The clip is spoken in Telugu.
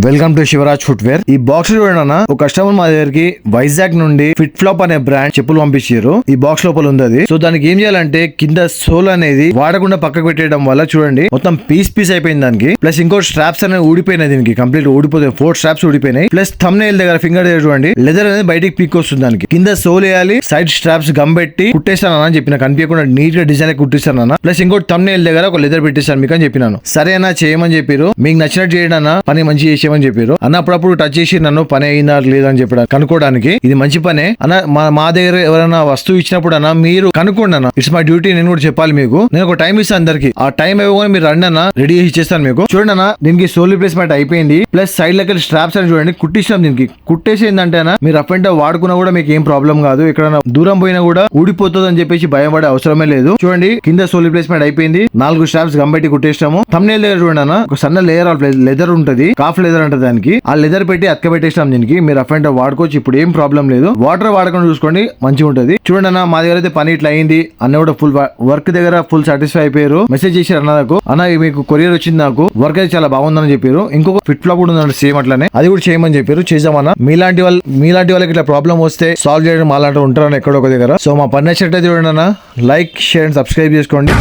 Welcome to Shivraj footwear. ఈ బాక్స్ చూడన్నా ఒక కస్టమర్ మా దగ్గరికి వైజాగ్ నుండి ఫిట్ ఫ్లాప్ అనే బ్రాండ్ చెప్పులు పంపించారు. ఈ బాక్స్ లోపల ఉంది అది. సో దానికి ఏం చేయాలంటే కింద సోల్ అనేది వాడకుండా పక్కకు పెట్టేయడం వల్ల చూడండి మొత్తం పీస్ అయిపోయింది దానికి. ప్లస్ ఇంకో స్ట్రాప్స్ అనేది ఊడిపోయినాయి, దీనికి కంప్లీట్ ఊడిపోతాయి. 4 స్ట్రాప్స్ ఊడిపోయినాయి. ప్లస్ థంబ్ నెయిల్ దగ్గర ఫింగర్ దగ్గర చూడండి లెదర్ అనేది బయటికి పీక్ వస్తుంది. దానికి కింద సోల్ వేయాలి, సైడ్ స్ట్రాప్స్ గమ్ పెట్టి కుట్టేస్తానని చెప్పిన, కనిపించకుండా నీట్ గా డిజైన్ కుట్టిస్తానన్నా. ప్లస్ ఇంకోటి థంబ్ నెయిల్ దగ్గర ఒక లెదర్ పెట్టేస్తాను మీకు అని చెప్పినాను. సరేనా చేయమని చెప్పారు, మీకు నచ్చినట్టు చేయండి అన్న, పని మంచి చేసేయమని చెప్పారు అన్న. అప్పుడప్పుడు టచ్ చేసి నన్ను పని అయినా లేదని చెప్పడం కనుక్కోవడానికి ఇది మంచి పనే అన్న. మా దగ్గర ఎవరైనా వస్తువు ఇచ్చినప్పుడు అన్న మీరు కనుక్కోండి అన్న, ఇట్స్ మై డ్యూటీ. నేను కూడా చెప్పాలి మీకు. నేను ఒక టైం ఇస్తాను అందరికి, ఆ టైం ఇవ్వగానే మీరు రండి అన్న, రెడీ చేసి ఇచ్చేస్తాను మీకు. చూడండి అన్న, దీనికి సోల్ రిప్లేస్మెంట్ అయిపోయింది. ప్లస్ సైడ్ లెక్క స్ట్రాప్స్ అని చూడండి కుట్టిస్తాం. దీనికి కుట్టేసి ఏంటంటే అన్న మీరు అప్ అండ్ డౌన్ వాడుకున్నా కూడా మీకు ఏం ప్రాబ్లం కాదు. ఇక్కడ దూరం పోయినా కూడా ఊడిపోతుంది అని చెప్పేసి భయపడే అవసరమే లేదు. చూడండి కింద సోల్ రిప్లేస్మెంట్ అయిపోయింది. 4 స్ట్రాప్స్ గంబెట్టి కుట్టేస్తాము. థంబ్ నెయిల్ దగ్గర చూడండి అన్న ఒక సన్న లేయర్ ఆఫ్ లెదర్ ఉంటది, కాఫ్ లెదర్ అంటే దానికి. ఆ లెదర్ పెట్టి అతక పెట్టేస్తాం దీనికి. మీరు అప్ అండ్ డౌన్ వాడుకోవచ్చు, ఇప్పుడు ఏం ప్రాబ్లం లేదు. వాటర్ వాడకుండా చూసుకోండి, మంచిగా ఉంటది. చూడండి అన్న, మా దగ్గర అయితే పని ఇట్లా అయింది. అన్న కూడా ఫుల్ వర్క్ దగ్గర ఫుల్ సాటిస్ఫై అయిపోయారు. మెసేజ్ చేశారు అన్న నాకు, అన్న మీకు కొరియర్ వచ్చింది, నాకు వర్క్ అయితే చాలా బాగుందని చెప్పారు. ఇంకొక ఫిట్ ఫ్లాప్ కూడా ఉందండి సేమ్ అట్లానే, అది కూడా చేయమని చెప్పారు. చేద్దామన్న. మీలాంటి వాళ్ళకి ఇట్లా ప్రాబ్లం వస్తే సాల్వ్ చేయడం అలాంటి ఉంటారని ఎక్కడో ఒక దగ్గర. సో మా పని నచ్చినట్టయితే చూడండి అన్న, లైక్ షేర్ అండ్ సబ్స్క్రైబ్ చేసుకోండి.